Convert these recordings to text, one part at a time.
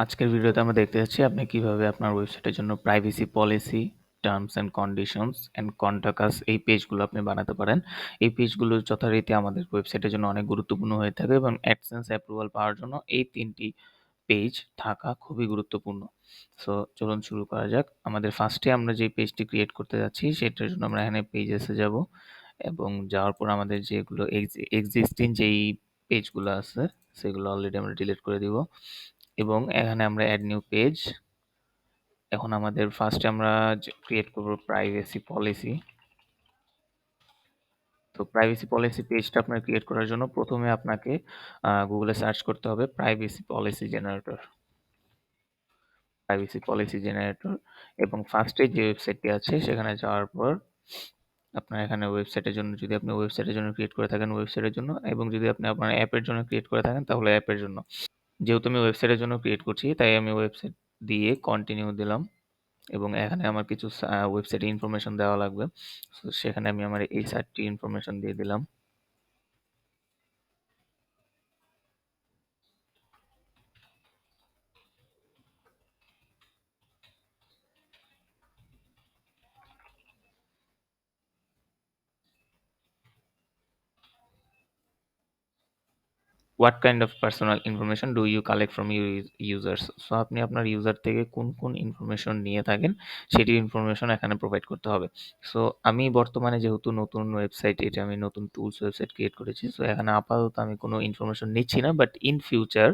আজকের ভিডিওতে আমরা দেখতে যাচ্ছি আপনি কিভাবে আপনার ওয়েবসাইটের জন্য privacy policy, terms and conditions and contact us এই পেজগুলো আপনি বানাতে পারেন। এই পেজগুলো যথারীতি আমাদের ওয়েবসাইটের জন্য অনেক গুরুত্বপূর্ণ হয়ে থাকে এবং অ্যাডসেন্স অ্যাপ্রুভাল পাওয়ার জন্য এই ৩টি পেজ থাকা খুবই গুরুত্বপূর্ণ। সো চলুন শুরু করা যাক। আমাদের ফার্স্টে আমরা যে পেজটি ক্রিয়েট করতে যাচ্ছি সেটার জন্য আমরা এখানে পেজেসে যাব এবং যাওয়ার পর আমাদের যেগুলো এক্সিস্টিং যেই পেজগুলো আছে সেগুলো অলরেডি আমরা ডিলিট করে দিব এবং এখানে আমরা অ্যাড নিউ পেজ। এখন আমাদের ফার্স্টে আমরা ক্রিয়েট করব প্রাইভেসি পলিসি। তো প্রাইভেসি পলিসি পেজটা আপনার ক্রিয়েট করার জন্য প্রথমে আপনাকে গুগলে সার্চ করতে হবে প্রাইভেসি পলিসি জেনারেটর এবং ফার্স্টে যে ওয়েবসাইটটি আছে সেখানে যাওয়ার পর আপনার এখানে ওয়েবসাইটের জন্য যদি আপনি ওয়েবসাইটের জন্য ক্রিয়েট করে থাকেন ওয়েবসাইটের জন্য এবং যদি আপনি আপনার অ্যাপের জন্য ক্রিয়েট করে থাকেন তাহলে অ্যাপের জন্য। যেহেতু আমি ওয়েবসাইটের জন্য ক্রিয়েট করছি তাই আমি ওয়েবসাইট দিয়ে কন্টিনিউ দিলাম এবং এখানে আমার কিছু ওয়েবসাইটে ইনফরমেশন দেওয়া লাগবে। সো সেখানে আমি আমার এই সাইটটির ইনফরমেশন দিয়ে দিলাম। What kind of personal information do you collect from your users? So আপনি আপনার ইউজার থেকে কোন কোন ইনফরমেশন নিয়ে থাকেন সেটির ইনফরমেশন এখানে প্রোভাইড করতে হবে। সো আমি বর্তমানে যেহেতু নতুন ওয়েবসাইট, এটা আমি নতুন টুলস ওয়েবসাইট ক্রিয়েট করেছি, সো এখানে আপাতত আমি কোনো ইনফরমেশন নিচ্ছি না, but in future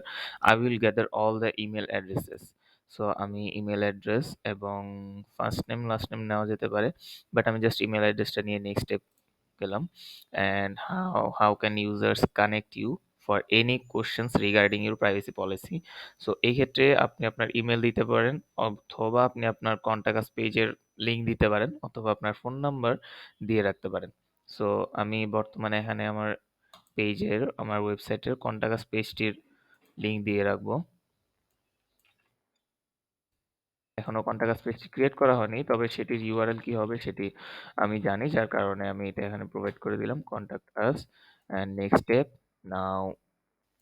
I will gather all the email addresses. So আমি ইমেল অ্যাড্রেস এবং ফার্স্ট নেম লাস্ট নেম নেওয়া যেতে পারে, বাট আমি জাস্ট ইমেল অ্যাড্রেসটা নিয়ে নেক্সট স্টেপ গেলাম। And how can users connect you for any questions regarding your privacy policy? So এই ক্ষেত্রে আপনি আপনার ইমেল দিতে পারেন অথবা আপনি আপনার কন্ট্যাক্ট আস পেজের লিঙ্ক দিতে পারেন অথবা আপনার ফোন নাম্বার দিয়ে রাখতে পারেন। সো আমি বর্তমানে এখানে আমার পেজের আমার ওয়েবসাইটের কন্ট্যাক্ট আস পেজটির লিঙ্ক দিয়ে রাখবো। এখনো কন্ট্যাক্ট আস পেজটি ক্রিয়েট করা হয়নি, তবে সেটির ইউআরএল কি হবে সেটি আমি জানি, যার কারণে আমি এটা এখানে প্রোভাইড করে দিলাম contact us. And next step now,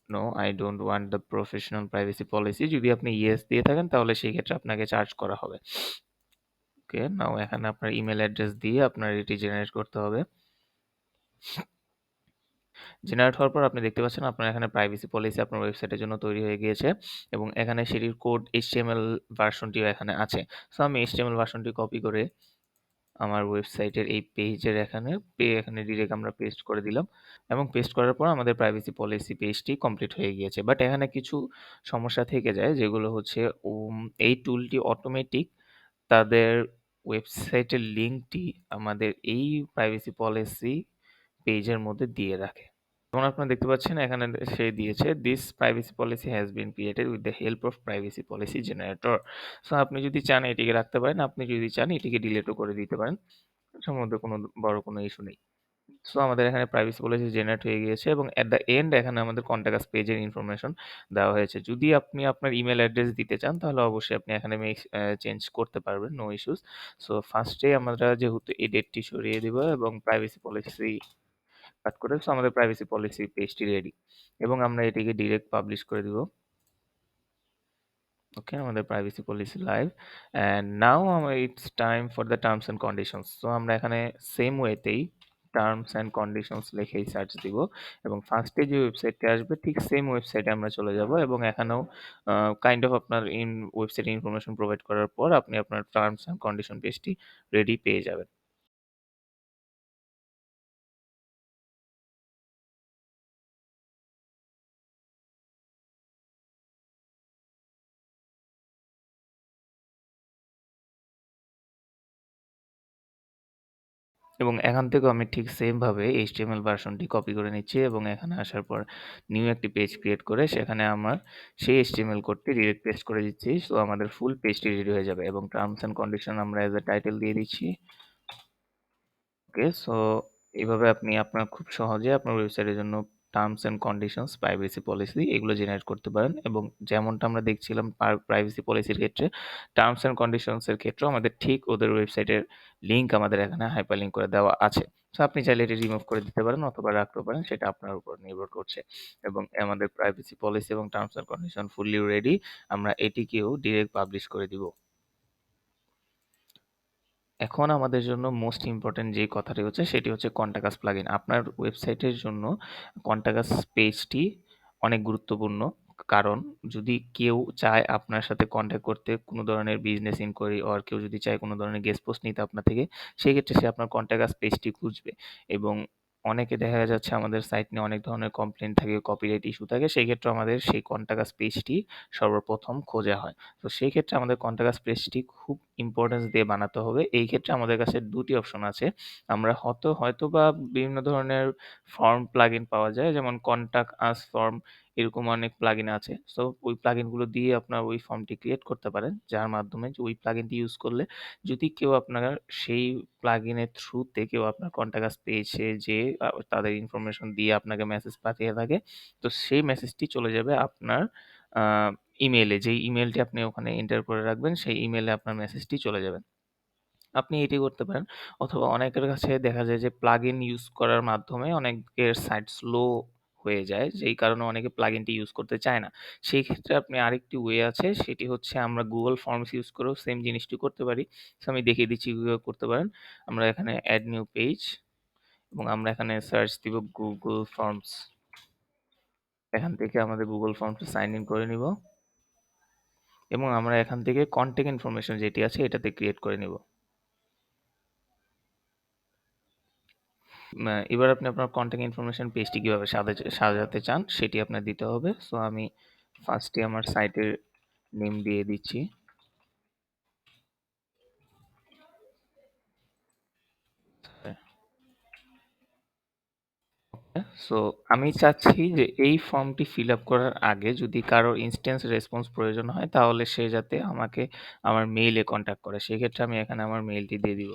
no I don't want the professional privacy policy. যদি আপনি ইয়েস দিয়ে থাকেন তাহলে সেই ক্ষেত্রে আপনাকে চার্জ করা হবে। ওকে, নাও এখানে আপনার ইমেল অ্যাড্রেস দিয়ে আপনার এটি জেনারেট করতে হবে। জেনারেট হওয়ার পর আপনি দেখতে পাচ্ছেন আপনার এখানে প্রাইভেসি পলিসি আপনার ওয়েবসাইটের জন্য তৈরি হয়ে গিয়েছে এবং এখানে সেটির কোড HTML ভার্সনটিও এখানে আছে। সো আমি HTML ভার্সনটি কপি করে আমার ওয়েবসাইটের এই পেজের এখানে ডিরেক্ট আমরা পেস্ট করে দিলাম এবং পেস্ট করার পর আমাদের প্রাইভেসি পলিসি পেজটি কমপ্লিট হয়ে গিয়েছে। বাট এখানে কিছু সমস্যা থেকে যায়, যেগুলো হচ্ছে এই টুলটি অটোমেটিক তাদের ওয়েবসাইটের লিঙ্কটি আমাদের এই প্রাইভেসি পলিসি পেজের মধ্যে দিয়ে রাখে। যেমন আপনারা দেখতে পাচ্ছেন এখানে সে দিয়েছে this privacy policy has been created with the help of privacy policy generator. So আপনি যদি চান এটিকে রাখতে পারেন, আপনি যদি চান এটিকে ডিলিটও করে দিতে পারেন। এটার মধ্যে কোনো বড় কোনো ইস্যু নেই। সো আমাদের এখানে প্রাইভেসি পলিসি জেনারেট হয়ে গিয়েছে এবং এট দ্য এন্ড এখানে আমাদের কন্টাক্ট আস পেজের ইনফরমেশন দেওয়া হয়েছে। যদি আপনি আপনার ইমেল অ্যাড্রেস দিতে চান তাহলে অবশ্যই আপনি এখানে চেঞ্জ করতে পারবেন, নো ইস্যুস। সো ফার্স্টে আমরা যেহেতু এই ডেটটি সরিয়ে দিব এবং প্রাইভেসি পলিসি কাট করে, সো আমাদের প্রাইভেসি পলিসি পেজটি রেডি এবং আমরা এটিকে ডিরেক্ট পাবলিশ করে দিব। ওকে, আমাদের privacy policy live. And now it's time for the terms and conditions. So আমরা এখানে সেম ওয়েতেই টার্মস অ্যান্ড কন্ডিশনস লিখেই সার্চ দিব এবং ফার্স্টে যে ওয়েবসাইটটি আসবে ঠিক সেম ওয়েবসাইটে আমরা চলে যাব এবং এখানেও কাইন্ড অফ আপনার ওয়েবসাইটে ইনফরমেশন প্রোভাইড করার পর আপনি আপনার টার্মস অ্যান্ড কন্ডিশন পেজটি রেডি পেয়ে যাবেন। এবং এখান থেকেও আমি ঠিক সেম ভাবে HTML ভার্সনটি কপি করে নিচ্ছি এবং এখানে আসার পর নিউ একটি পেজ ক্রিয়েট করে সেখানে আমার সেই HTML কোডটি ডিরেক্ট পেস্ট করে দিচ্ছি। সো আমাদের ফুল পেজটি রেডি হয়ে যাবে এবং টার্মস অ্যান্ড কন্ডিশন আমরা অ্যাজ এ টাইটেল দিয়ে দিচ্ছি। ওকে, সো এইভাবে আপনি আপনার খুব সহজে আপনার ওয়েবসাইটের জন্য terms and conditions, privacy policy এগুলো জেনারেট করতে পারেন এবং যেমনটা আমরা দেখছিলাম প্রাইভেসি পলিসির ক্ষেত্রে, টার্মস অ্যান্ড কন্ডিশনস এর ক্ষেত্রেও আমাদের ঠিক ওদের ওয়েবসাইটের লিঙ্ক আমাদের এখানে হাইপারলিঙ্ক করে দেওয়া আছে। সো আপনি চাইলে এটি রিমুভ করে দিতে পারেন অথবা রাখতেও পারেন, সেটা আপনার উপর নির্ভর করছে। এবং আমাদের প্রাইভেসি পলিসি এবং terms and condition fully ready. আমরা এটিকেও ডিরেক্ট পাবলিশ করে দিব। এখন আমাদের জন্য মোস্ট ইম্পর্টেন্ট যে কথাটি হচ্ছে সেটি হচ্ছে কন্টাক্ট আস প্লাগইন। আপনার ওয়েবসাইটের জন্য কন্টাক্ট আস পেজটি অনেক গুরুত্বপূর্ণ। কারণ যদি কেউ চায় আপনার সাথে কন্ট্যাক্ট করতে, কোনো ধরনের বিজনেস ইনকোয়ারি অর কেউ যদি চায় কোনো ধরনের গেস্ট পোস্ট নিতে আপনার থেকে, সেক্ষেত্রে সে আপনার কন্টাক্ট আস পেজটি খুঁজবে। এবং অনেকে দেখা যাচ্ছে আমাদের সাইট নিয়ে অনেক ধরনের কমপ্লেইন থাকে, কপিরাইট ইস্যু থাকে, সেই ক্ষেত্রে আমাদের সেই কন্টাক্ট আস পেজটি সর্বপ্রথম খোঁজা হয়। তো সেই ক্ষেত্রে আমাদের কন্টাক্ট আস পেজটি খুব ইম্পর্টেন্স দিয়ে বানাতে হবে। এই ক্ষেত্রে আমাদের কাছে ২ টি অপশন আছে। আমরা হয়তোবা বিভিন্ন ধরনের ফর্ম প্লাগইন পাওয়া যায়। যেমন কন্টাক্ট আস ফর্ম, এরকম অনেক প্লাগইন আছে। সো ওই প্লাগইন গুলো দিয়ে আপনার ওই ফর্মটি ক্রিয়েট করতে পারেন। যার মাধ্যমে যে ওই প্লাগইনটি ইউজ করলে যদি কেউ আপনার সেই প্লাগইনের থ্রুতে কেউ আপনার কন্টাক্ট আস পেজে যেয়ে তাদের ইনফরমেশন দিয়ে আপনাকে মেসেজ পাঠিয়ে থাকে, তো সেই মেসেজটি চলে যাবে আপনার আ ইমেইলে। যেই ইমেইলটি আপনি ওখানে এন্টার করে রাখবেন, সেই ইমেইলে আপনার মেসেজটি চলে যাবে। আপনি এটি করতে পারেন। অথবা অনেকের কাছে দেখা যায় যে প্লাগইন ইউজ করার মাধ্যমে অনেকের সাইট স্লো হয়ে যায়। যেই কারণে অনেকে প্লাগইনটি ইউজ করতে চায় না। সেই ক্ষেত্রে আপনি আরেকটি ওয়ে আছে, সেটি হচ্ছে আমরা Google Forms ইউজ করেও সেম জিনিসটি করতে পারি। সো আমি দেখিয়ে দিচ্ছি কিভাবে করতে পারেন। আমরা এখানে এড নিউ পেজ এবং আমরা এখানে সার্চ দিব Google Forms। এখান থেকে আমাদের Google Forms এ সাইন ইন করে নিব এবং আমরা এখান থেকে কনট্যাক্ট ইনফরমেশন যেটি আছে এটাতে ক্রিয়েট করে নিব। এবার আপনি আপনার কনট্যাক্ট ইনফরমেশন পেজটি কিভাবে সাজাতে চান সেটি আপনার দিতে হবে। সো আমি ফার্স্টে আমার সাইটের নেম দিয়ে দিচ্ছি। সো আমি চাচ্ছি যে এই ফর্মটি ফিল আপ করার আগে যদি কারো ইনস্ট্যান্স রেসপন্স প্রয়োজন হয় তাহলে সে যাতে আমাকে আমার মেইলে কন্ট্যাক্ট করে। সেক্ষেত্রে আমি এখানে আমার মেইলটি দিয়ে দিব।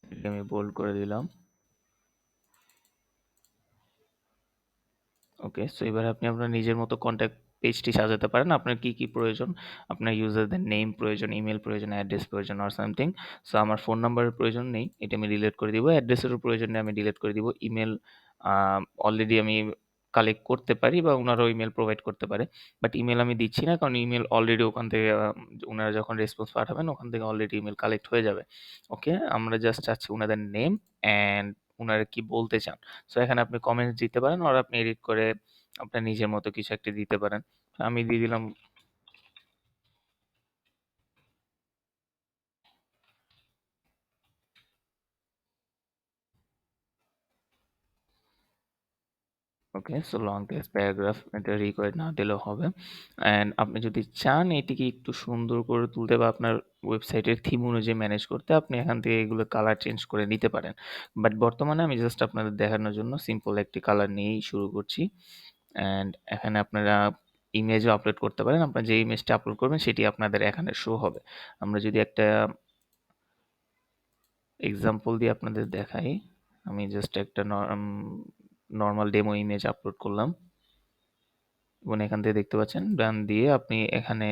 এটি আমি বোল্ড করে দিলাম। ওকে, সো এবার আপনি আপনার নিজের মতো কন্ট্যাক্ট পেজটি সাজাতে পারেন। আপনার কি, কি প্রয়োজন? আপনার ইউজারদের নেম প্রয়োজন, ইমেইল প্রয়োজন, অ্যাড্রেস প্রয়োজন অর সামথিং। সো আমার ফোন নাম্বারের প্রয়োজন নেই। এটা আমি ডিলিট করে দিব। অ্যাড্রেসেরও প্রয়োজন নেই, আমি ডিলিট করে দিব। ইমেইল আ অলরেডি আমি কালেক্ট করতে পারি বা উনারাও ইমেইল প্রোভাইড করতে পারে। বাট ইমেইল আমি দিচ্ছি না, কারণ ইমেইল অলরেডি ওখান থেকে উনারা যখন রেসপন্স পাঠাবেন ওখান থেকে অলরেডি ইমেইল কালেক্ট হয়ে যাবে। ওকে? আমরা জাস্ট চাচ্ছি উনাদের নেম অ্যান্ড উনারা কি বলতে চান। সো এখানে আপনি কমেন্টস দিতে পারেন অর আপনি এডিট করে আপনার নিজের মতো কিছু একটা দিতে পারেন। আমি দিয়ে দিলাম। ওকে, সো লং টেক্সট প্যারাগ্রাফ এটা রিকোয়ার্ড না দিলেও হবে। অ্যান্ড আপনি যদি চান এটিকে একটু সুন্দর করে তুলতে বা আপনার ওয়েবসাইটের থিম অনুযায়ী ম্যানেজ করতে, আপনি এখান থেকে এগুলো কালার চেঞ্জ করে নিতে পারেন। বাট বর্তমানে আমি জাস্ট আপনাদের দেখানোর জন্য সিম্পল একটি কালার নিয়েই শুরু করছি। অ্যান্ড এখানে আপনারা ইমেজও আপলোড করতে পারেন। আপনার যে ইমেজটা আপলোড করবেন সেটি আপনাদের এখানে শো হবে। আমরা যদি একটা এক্সাম্পল দিয়ে আপনাদের দেখাই, আমি জাস্ট একটা নরমাল ডেমো ইমেজ আপলোড করলাম এবং এখান থেকে দেখতে পাচ্ছেন ডান দিয়ে আপনি এখানে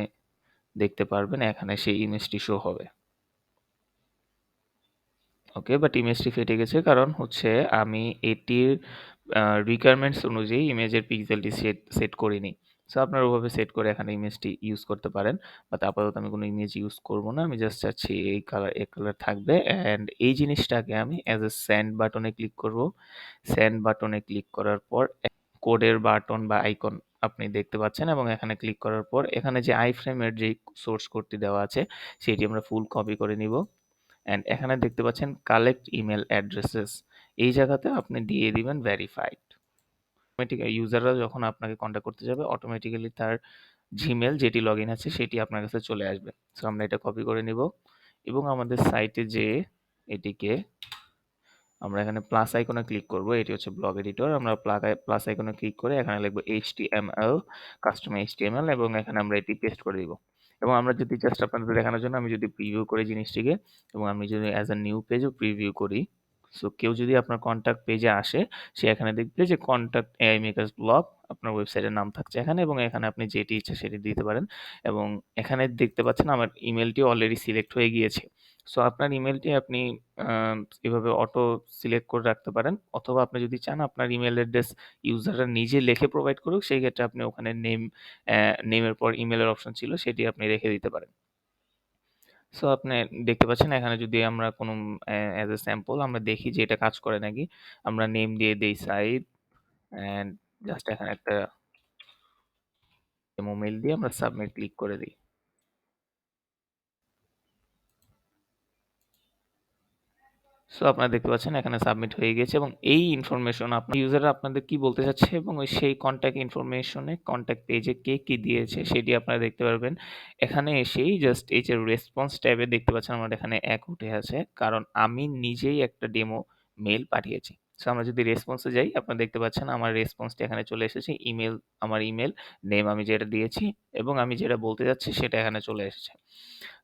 দেখতে পারবেন, এখানে সেই ইমেজটি শো হবে। ওকে, বাট ইমেজটি ফেটে গেছে কারণ হচ্ছে আমি এটির রিকোয়ারমেন্টস অনুযায়ী ইমেজের পিক্সেলটি সেট করিনি। সো আপনারা ওভাবে সেট করে এখানে ইমেজটি ইউজ করতে পারেন। বাট আপাতত আমি কোনো ইমেজ ইউজ করব না। আমি জাস্ট চাচ্ছি এই কালার থাকবে অ্যান্ড এই জিনিসটাকে আমি অ্যাজ এ সেন্ড বাটনে ক্লিক করব। সেন্ড বাটনে ক্লিক করার পর কোডের বাটন বা আইকন আপনি দেখতে পাচ্ছেন এবং এখানে ক্লিক করার পর এখানে যে আইফ্রেমের যেই সোর্স কোডটি দেওয়া আছে সেটি আমরা ফুল কপি করে নিব। অ্যান্ড এখানে দেখতে পাচ্ছেন কালেক্ট ইমেল অ্যাড্রেসেস, এই জায়গাতে আপনি দিয়ে দিবেন ভেরিফাইড। অটোমেটিক ইউজাররা যখন আপনাকে কন্ট্যাক্ট করতে যাবে অটোমেটিক্যালি তার জিমেল যেটি লগ ইন আছে সেটি আপনার কাছে চলে আসবে। সো আমরা এটা কপি করে নিব এবং আমাদের সাইটে যেয়ে এটিকে আমরা এখানে প্লাস আইকনে ক্লিক করব। এটি হচ্ছে ব্লগ এডিটর। আমরা প্লাস আইকনে ক্লিক করে এখানে লিখব HTML, কাস্টম HTML এবং এখানে আমরা এটি পেস্ট করে দিব। এবং আমরা যদি জাস্ট আপনাদের দেখানোর জন্য আমি যদি প্রিভিউ করি জিনিসটিকে এবং আমি যদি অ্যাজ আ নিউ পেজও প্রিভিউ করি, সো কেউ যদি আপনার কন্টাক্ট পেজে আসে, সে এখানে দেখবে যে কন্টাক্ট এআই মেকার্স ব্লগ, আপনার ওয়েবসাইটের নাম থাকছে এখানে এবং এখানে আপনি যেটি ইচ্ছা সেটি দিতে পারেন এবং এখানে দেখতে পাচ্ছেন আমার ইমেলটি অলরেডি সিলেক্ট হয়ে গিয়েছে। সো আপনার ইমেলটি আপনি এভাবে অটো সিলেক্ট করে রাখতে পারেন অথবা আপনি যদি চান আপনার ইমেল অ্যাড্রেস ইউজাররা নিজে লিখে প্রোভাইড করুক, সেই ক্ষেত্রে আপনি ওখানে নেমের পর ইমেলের অপশন ছিল সেটি আপনি রেখে দিতে পারেন। সো আপনি দেখতে পাচ্ছেন এখানে যদি আমরা কোনো অ্যাজ এ স্যাম্পল আমরা দেখি যে এটা কাজ করে নাকি। আমরা নেম দিয়ে দেই সাইদ অ্যান্ড জাস্ট এখানে একটা ডেমো মেইল দিয়ে আমরা সাবমিট ক্লিক করে দিই। সো আপনারা দেখতে পাচ্ছেন এখানে সাবমিট হয়ে গেছে এবং এই ইনফরমেশন আপনার ইউজাররা আপনাদের কি বলতে চাচ্ছে এবং ওই সেই কন্ট্যাক্ট ইনফরমেশনে কন্ট্যাক্ট পেজে কে কি দিয়েছে সেটি আপনারা দেখতে পারবেন। এখানে এসেই জাস্ট এই যে রেসপন্স ট্যাবে দেখতে পাচ্ছেন আমার এখানে এক উঠে আছে কারণ আমি নিজেই একটা ডেমো মেইল পাঠিয়েছি। সো আমরা যদি রেসপন্সে যাই আপনারা দেখতে পাচ্ছেন আমার রেসপন্সটা এখানে চলে এসেছে। আমার ইমেল নেম আমি যেটা দিয়েছি এবং আমি যেটা বলতে যাচ্ছি সেটা এখানে চলে এসেছে।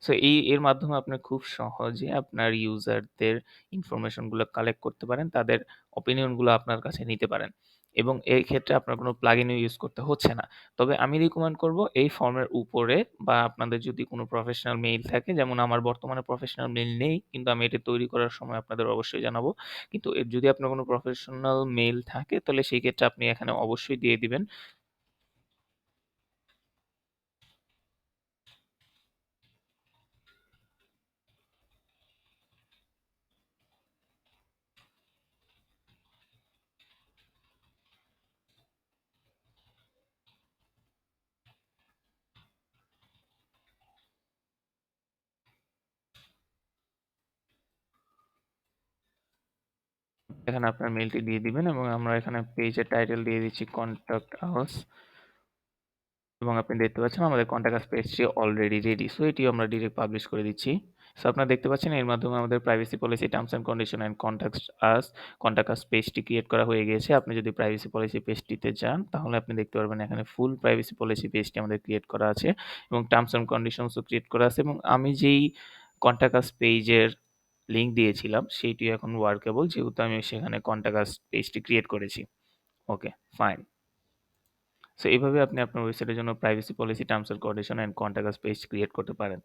সো এর মাধ্যমে আপনি খুব সহজে আপনার ইউজারদের ইনফরমেশন গুলো কালেক্ট করতে পারেন। তাদের অপিনিয়ন গুলো আপনার কাছে নিতে পারেন। এবং এই ক্ষেত্রে আপনার কোনো প্লাগইনও ইউজ করতে হচ্ছে না। তবে আমি রিকমেন্ড করব এই ফর্মের উপরে বা আপনাদের যদি কোনো প্রফেশনাল মেইল থাকে, যেমন আমার বর্তমানে প্রফেশনাল মেইল নেই কিন্তু আমি এটি তৈরি করার সময় আপনাদের অবশ্যই জানাবো। কিন্তু যদি আপনার কোনো প্রফেশনাল মেইল থাকে তাহলে সেই ক্ষেত্রে আপনি এখানে অবশ্যই দিয়ে দিবেন। এখানে আপনার মেইলটি দিয়ে দিবেন এবং আমরা এখানে পেজের টাইটেল দিয়ে দিচ্ছি কন্টাক্ট আস এবং আপনি দেখতে পাচ্ছেন আমাদের কন্টাক্ট আস পেজটি অলরেডি রেডি। সো এটিও আমরা ডিরেক্ট পাবলিশ করে দিচ্ছি। সো আপনারা দেখতে পাচ্ছেন এর মাধ্যমে আমাদের privacy policy, terms and condition and contact আস পেজটি ক্রিয়েট করা হয়ে গিয়েছে। আপনি যদি প্রাইভেসি পলিসি পেজটিতে যান তাহলে আপনি দেখতে পারবেন এখানে ফুল প্রাইভেসি পলিসি পেজটি আমাদের ক্রিয়েট করা আছে এবং টার্মস অ্যান্ড কন্ডিশনসও ক্রিয়েট করা আছে এবং আমি যেই কন্টাক্ট আস পেজের লিঙ্ক দিয়েছিলাম সেটি এখন ওয়ার্কেবল যেহেতু আমি সেখানে কন্টাক্ট আস পেজটি ক্রিয়েট করেছি। ওকে, ফাইন। সো এইভাবে আপনি আপনার ওয়েবসাইটের জন্য privacy policy, terms and condition and contact us page create করতে পারেন।